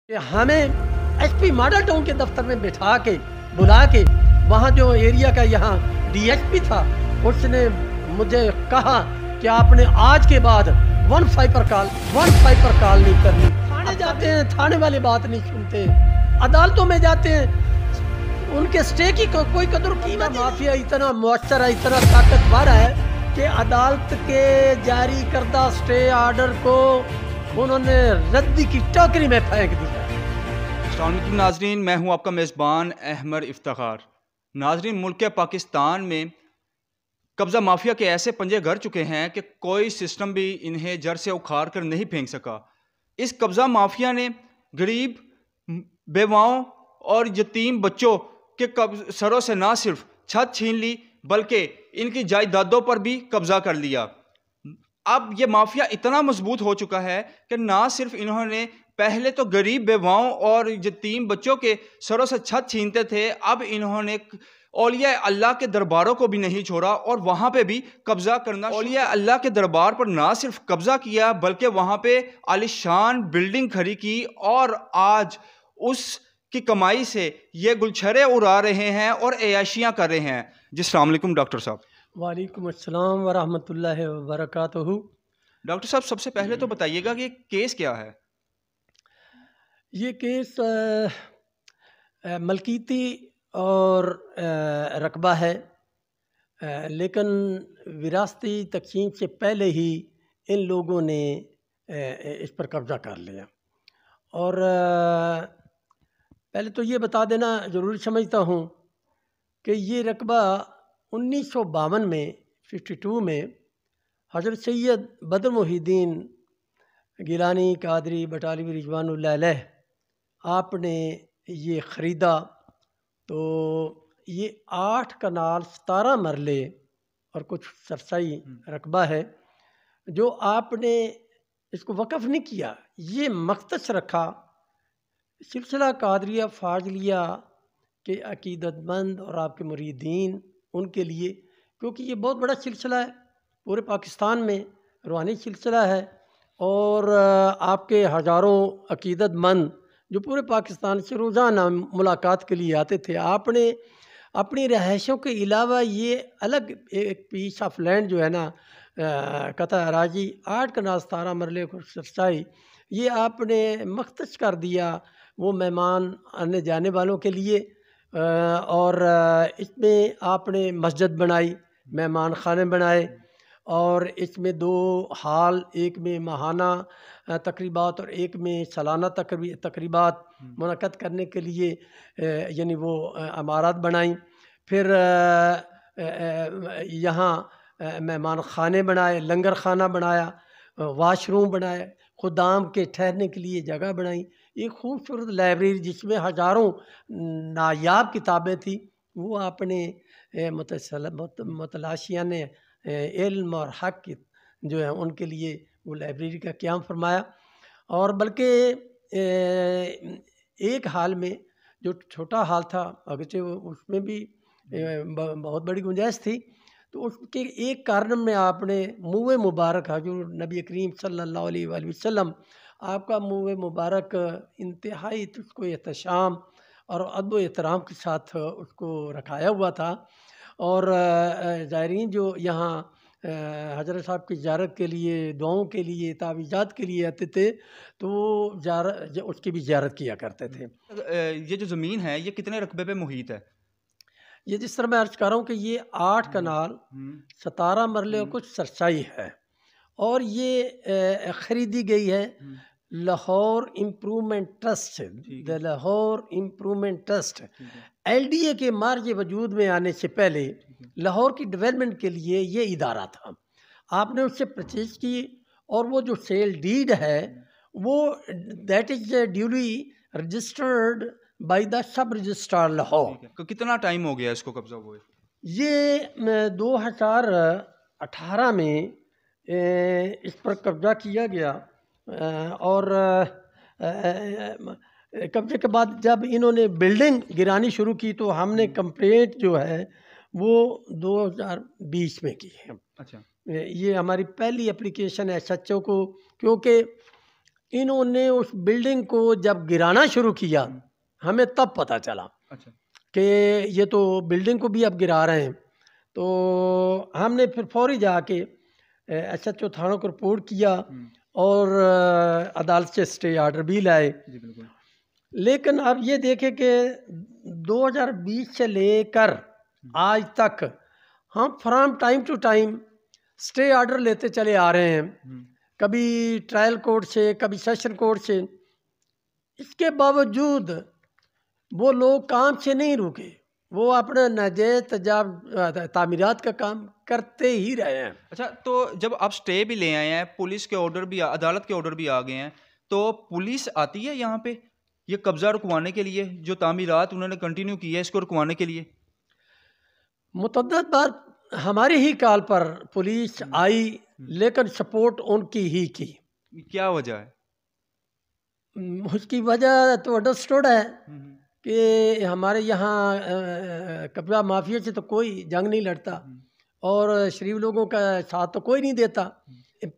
کہ ہمیں S P model town کے دفتر میں بٹھا کے بلا کے وہاں جو ایریا کا یہاں ڈی ایس پی تھا اس نے مجھے کہا کہ آپ نے آج کے بعد 15 پر کال نہیں کرنی. تھانے جاتے ہیں, تھانے والے بات نہیں سنتے, عدالتوں میں جاتے ہیں, ان کے سٹے کی کوئی قدر قیمت. مافیا اتنا مؤثر ہے, اتنا طاقتور ہے کہ عدالت کے جاری کردہ سٹے آرڈر کو انہوں نے ردی کی ٹوکری میں پھینک دیا. السلام علیکم ناظرین, میں ہوں آپ کا میزبان احمد افتخار. ناظرین, ملک پاکستان میں قبضہ مافیا کے ایسے پنجے گھر چکے ہیں کہ کوئی سسٹم بھی انہیں جڑ سے اکھاڑ کر نہیں پھینک سکا. اس قبضہ مافیا نے غریب بیواؤں اور یتیم بچوں کے سروں سے نہ صرف چھت چھین لی بلکہ ان کی جائیدادوں پر بھی قبضہ کر لیا. اب یہ مافیا اتنا مضبوط ہو چکا ہے کہ نہ صرف انہوں نے پہلے تو غریب بیواؤں اور یتیم بچوں کے سروں سے چھت چھینتے تھے, اب انہوں نے اولیاء اللہ کے درباروں کو بھی نہیں چھوڑا اور وہاں پہ بھی قبضہ کرنا. اولیاء اللہ کے دربار پر نہ صرف قبضہ کیا بلکہ وہاں پہ عالیشان بلڈنگ کھڑی کی اور آج اس کی کمائی سے یہ گلچھرے اڑا رہے ہیں اور عیاشیاں کر رہے ہیں. جی السلام علیکم ڈاکٹر صاحب. وعلیکم السلام ورحمۃ اللہ وبرکاتہ. ڈاکٹر صاحب, سب سے پہلے تو بتائیے گا کہ یہ کیس کیا ہے؟ یہ کیس ملکیتی اور رقبہ ہے, لیکن وراثتی تقسیم سے پہلے ہی ان لوگوں نے اس پر قبضہ کر لیا. اور پہلے تو یہ بتا دینا ضروری سمجھتا ہوں کہ یہ رقبہ 1952 میں 52 میں حضرت سید بدر محی الدین گیلانی قادری بٹالوی رضوان اللہ علیہ آپ نے یہ خریدا. تو یہ 8 کنال 17 مرلے اور کچھ سرسائی رقبہ ہے جو آپ نے اس کو وقف نہیں کیا, یہ مختص رکھا سلسلہ قادریہ فاضلیہ کے عقیدت مند اور آپ کے مریدین ان کے لیے, کیونکہ یہ بہت بڑا سلسلہ ہے, پورے پاکستان میں روحانی سلسلہ ہے اور آپ کے ہزاروں عقیدت مند جو پورے پاکستان سے روزانہ ملاقات کے لیے آتے تھے. آپ نے اپنی رہائشوں کے علاوہ یہ الگ ایک پیس آف لینڈ جو ہے نا قطع اراضی 8 کنال 17 مرلے کو سرسائی, یہ آپ نے مختص کر دیا وہ مہمان آنے جانے والوں کے لیے. اور اس میں آپ نے مسجد بنائی, مہمان خانے بنائے اور اس میں 2 ہال, ایک میں ماہانہ تقریبات اور ایک میں سالانہ تقریبات منعقد کرنے کے لیے یعنی وہ عمارات بنائیں. پھر یہاں مہمان خانے بنائے, لنگر خانہ بنایا, واش روم بنائے, خدام کے ٹھہرنے کے لیے جگہ بنائی, ایک خوبصورت لائبریری جس میں ہزاروں نایاب کتابیں تھیں وہ آپ نے متلاشیان علم اور حق جو ہے ان کے لیے وہ لائبریری کا قیام فرمایا. اور بلکہ ایک حال میں جو چھوٹا حال تھا اگرچہ اس میں بھی بہت بڑی گنجائش تھی, تو اس کے ایک کارنر میں آپ نے منہ مبارک حضور نبی کریم صلی اللہ علیہ وآلہ وسلم آپ کا منہ مبارک انتہائی اس کو احتشام اور ادب و احترام کے ساتھ اس کو رکھایا ہوا تھا. اور زائرین جو یہاں حضرت صاحب کی زیارت کے لیے, دعاؤں کے لیے, تعویذات کے لیے آتے تھے تو اس کی بھی زیارت کیا کرتے تھے. یہ جو زمین ہے یہ کتنے رقبے پہ محیط ہے؟ یہ جس طرح میں عرض کر رہا ہوں کہ یہ 8 کنال 17 مرلے کچھ سرسائی ہے اور یہ خریدی گئی ہے Lahore improvement trust, Lahore improvement trust LDA کے مارج وجود میں آنے سے پہلے لاہور کی ڈیولپمنٹ کے لیے یہ ادارہ تھا. آپ نے اس سے پرچیز کی اور وہ جو سیل ڈیڈ ہے وہ that is duly registered by the sub registrar Lahore. کتنا ٹائم ہو گیا اس کو قبضہ ہوئے؟ یہ 2018 میں اس پر قبضہ کیا گیا اور قبضے کے بعد جب انہوں نے بلڈنگ گرانی شروع کی تو ہم نے کمپلینٹ جو ہے وہ 2020 میں کی ہے. اچھا, یہ ہماری پہلی اپلیکیشن ہے SHO کو, کیونکہ انہوں نے اس بلڈنگ کو جب گرانا شروع کیا ہمیں تب پتہ چلا اچھا کہ یہ تو بلڈنگ کو بھی اب گرا رہے ہیں. تو ہم نے پھر فوری جا کے ایس ایچ او تھانوں کو رپورٹ کیا اور عدالت سے اسٹے آرڈر بھی لائے. جی بالکل. لیکن اب یہ دیکھیں کہ 2020 سے لے کر آج تک ہم from time to time stay order لیتے چلے آ رہے ہیں، کبھی ٹرائل کورٹ سے، کبھی سیشن کورٹ سے. اس کے باوجود وہ لوگ کام سے نہیں رکے، وہ اپنا ناجائز تعمیرات کا کام کرتے ہی رہے ہیں. اچھا، تو جب آپ سٹے بھی لے آئے ہیں، پولیس کے آرڈر بھی، عدالت کے آرڈر بھی آ گئے ہیں، تو پولیس آتی ہے یہاں پہ یہ قبضہ رکوانے کے لیے، جو تعمیرات انہوں نے کنٹینیو کی ہے اس کو رکوانے کے لیے؟ متعدد بار ہماری ہی کال پر پولیس آئی، لیکن سپورٹ ان کی ہی کی. کیا وجہ ہے؟ اس کی وجہ تو انڈرسٹوڈ ہے کہ ہمارے یہاں قبضہ مافیا سے تو کوئی جنگ نہیں لڑتا اور شریف لوگوں کا ساتھ تو کوئی نہیں دیتا.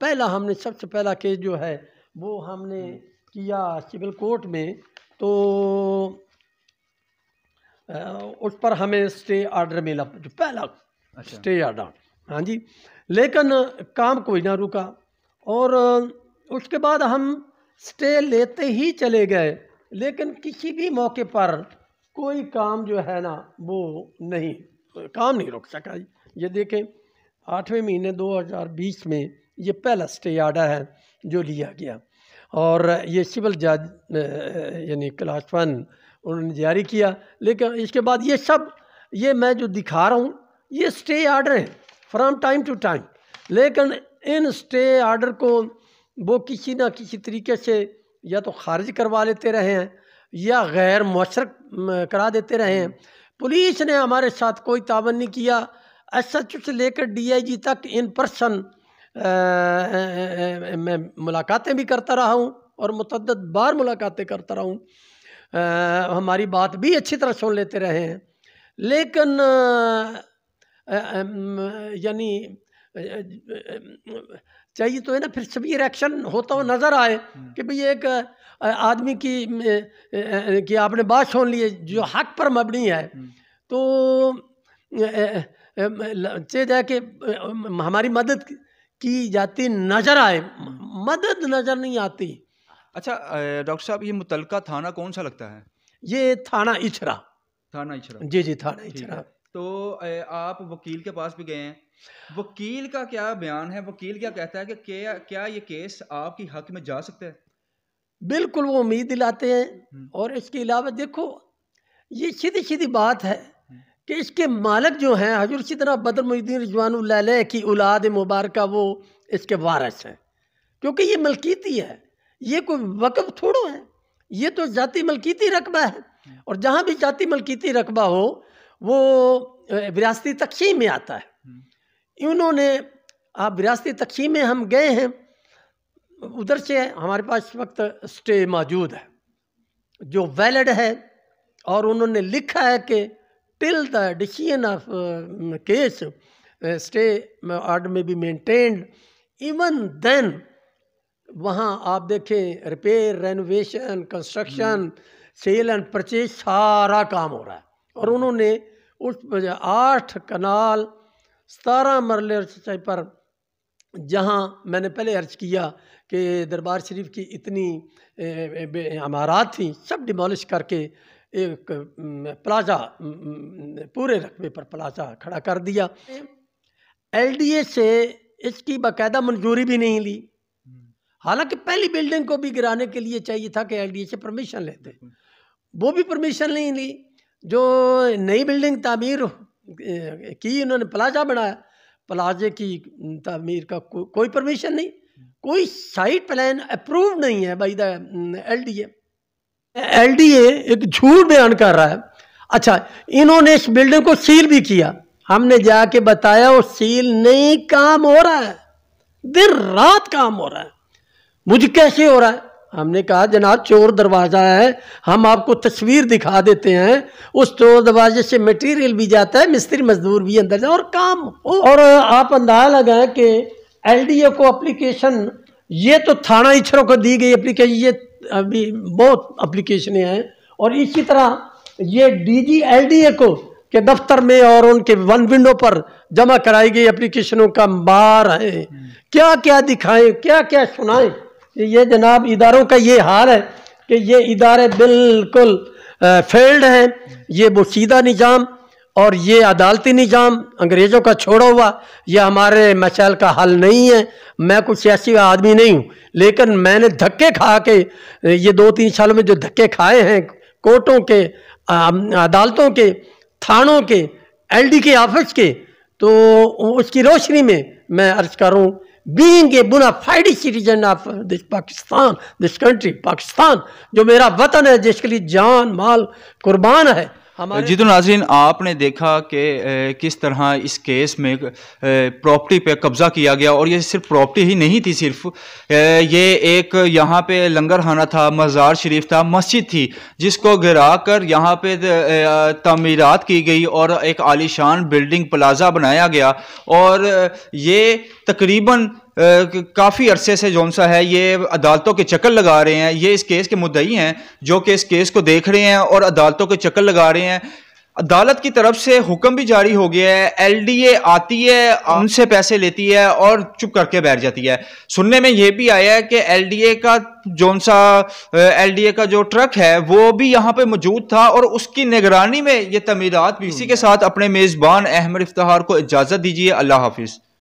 پہلا ہم نے سب سے پہلا کیس جو ہے وہ ہم نے کیا سول کورٹ میں، تو اس پر ہمیں اسٹے آرڈر ملا، جو پہلا اسٹے آرڈر. ہاں جی، لیکن کام کوئی نہ رکا اور اس کے بعد ہم اسٹے لیتے ہی چلے گئے، لیکن کسی بھی موقع پر کوئی کام جو ہے نا وہ کام نہیں رک سکا. یہ دیکھیں 8ویں مہینے 2020 میں یہ پہلا اسٹے آرڈر ہے جو لیا گیا اور یہ سول جج یعنی کلاس 1 انہوں نے جاری کیا. لیکن اس کے بعد یہ سب یہ میں جو دکھا رہا ہوں یہ اسٹے آرڈر ہیں فرام ٹائم ٹو ٹائم، لیکن ان اسٹے آرڈر کو وہ کسی نہ کسی طریقے سے یا تو خارج کروا لیتے رہے ہیں یا غیر مؤثر کرا دیتے رہے ہیں. پولیس نے ہمارے ساتھ کوئی تعاون نہیں کیا. ایس ایچ او سے لے کر ڈی آئی جی تک ان پرسن میں ملاقاتیں بھی کرتا رہا ہوں اور متعدد بار ملاقاتیں کرتا رہا ہوں. ہماری بات بھی اچھی طرح سن لیتے رہے ہیں، لیکن یعنی چاہیے تو ہے نا پھر سویئر ایکشن ہوتا ہوا نظر آئے کہ بھئی ایک آدمی کی آپ نے بات سن لی جو حق پر مبنی ہے، تو چاہیے کہ ہماری مدد کی جاتی نظر آئے، مدد نظر نہیں آتی. اچھا ڈاکٹر صاحب، یہ متعلقہ تھانہ کون سا لگتا ہے؟ یہ تھانہ اچھرا. تھانہ اچھرا. جی تھانہ اچھرا. تو آپ وکیل کے پاس بھی گئے ہیں، وکیل کا کیا بیان ہے؟ وکیل کیا کہتا ہے کہ کیا یہ کیس آپ کی حق میں جا سکتا ہے؟ بالکل وہ امید دلاتے ہیں. اور اس کے علاوہ دیکھو یہ سیدھی بات ہے کہ اس کے مالک جو ہیں حضرت سیدنا بدر محی الدین رضوان اللہ علیہ کی اولاد مبارکہ وہ اس کے وارث ہیں، کیونکہ یہ ملکیتی ہے، یہ کوئی وقف تھوڑو ہے، یہ تو ذاتی ملکیتی رقبہ ہے. اور جہاں بھی ذاتی ملکیتی رقبہ ہو وہ وراثتی تقسیم میں آتا ہے. انہوں نے آپ وراثتی تقسیم میں ہم گئے ہیں، ادھر سے ہمارے پاس اس وقت اسٹے موجود ہے جو ویلڈ ہے، اور انہوں نے لکھا ہے کہ till the decision of case stay order میں بی مینٹینڈ. ایون دین وہاں آپ دیکھیں repair, renovation, construction, sale and purchase سارا کام ہو رہا ہے. اور انہوں نے اس 8 کنال 17 مرلے پر، جہاں میں نے پہلے عرض کیا کہ دربار شریف کی اتنی عمارات تھیں سب ڈیمولش کر کے ایک پلازا پورے رقبے پر پلازا کھڑا کر دیا. ایل ڈی اے سے اس کی باقاعدہ منظوری بھی نہیں لی، حالانکہ پہلی بلڈنگ کو بھی گرانے کے لیے چاہیے تھا کہ ایل ڈی اے سے پرمیشن لیتے، وہ بھی پرمیشن نہیں لی. جو نئی بلڈنگ تعمیر کی انہوں نے پلازا بنایا، پلازے کی تعمیر کا کوئی پرمیشن نہیں، کوئی سائٹ پلان اپروو نہیں ہے by the L D a. L D اے ایک جھوٹ بیان کر رہا ہے. اچھا انہوں نے اس بلڈنگ کو سیل بھی کیا، ہم نے جا کے بتایا وہ سیل نہیں، کام ہو رہا ہے، دن رات کام ہو رہا ہے. مجھے کیسے ہو رہا ہے؟ ہم نے کہا جناب چور دروازہ ہے، ہم آپ کو تصویر دکھا دیتے ہیں، اس چور دروازے سے میٹیریل بھی جاتا ہے، مستری مزدور بھی اندر جاتا ہے اور کام ہو. اور آپ اندازہ لگائیں کہ ایل ڈی اے کو اپلیکیشن یہ تو تھانہ اچھروں کو دی گئی اپلیکیشن، یہ ابھی بہت اپلیکیشنیں ہیں، اور اسی طرح یہ D G L D A کو کے دفتر میں اور ان کے ون ونڈو پر جمع کرائی گئی اپلیکیشنوں کا بار ہے. کیا کیا دکھائیں، کیا کیا سنائیں. یہ جناب اداروں کا یہ حال ہے کہ یہ ادارے بالکل فیلڈ ہیں. یہ بوسیدہ نظام اور یہ عدالتی نظام انگریزوں کا چھوڑا ہوا یہ ہمارے مسائل کا حل نہیں ہے. میں کوئی سیاسی آدمی نہیں ہوں، لیکن میں نے دھکے کھا کے یہ 2-3 سالوں میں جو دھکے کھائے ہیں کورٹوں کے، عدالتوں کے، تھانوں کے، ایل ڈی کے آفس کے، تو اس کی روشنی میں عرض کروں، being a bona fide citizen of this Pakistan, this country, Pakistan جو میرا وطن ہے، جس کے لیے جان مال قربان ہے. جی تو ناظرین، آپ نے دیکھا کہ کس طرح اس کیس میں پراپرٹی پہ قبضہ کیا گیا، اور یہ صرف پراپرٹی ہی نہیں تھی، صرف یہ ایک یہاں پہ لنگر خانہ تھا، مزار شریف تھا، مسجد تھی، جس کو گرا کر یہاں پہ تعمیرات کی گئی اور ایک عالیشان بلڈنگ پلازا بنایا گیا. اور یہ تقریباً کافی عرصے سے جون سا ہے یہ عدالتوں کے چکر لگا رہے ہیں. یہ اس کیس کے مدعی ہیں جو کہ اس کیس کو دیکھ رہے ہیں اور عدالتوں کے چکر لگا رہے ہیں. عدالت کی طرف سے حکم بھی جاری ہو گیا ہے، ایل ڈی اے آتی ہے، ان سے پیسے لیتی ہے اور چپ کر کے بیٹھ جاتی ہے. سننے میں یہ بھی آیا ہے کہ ایل ڈی اے کا جو ٹرک ہے وہ بھی یہاں پہ موجود تھا، اور اس کی نگرانی میں یہ تعمیرات بھی. اسی کے ساتھ اپنے میزبان احمد افتخار کو اجازت دیجیے. اللہ حافظ.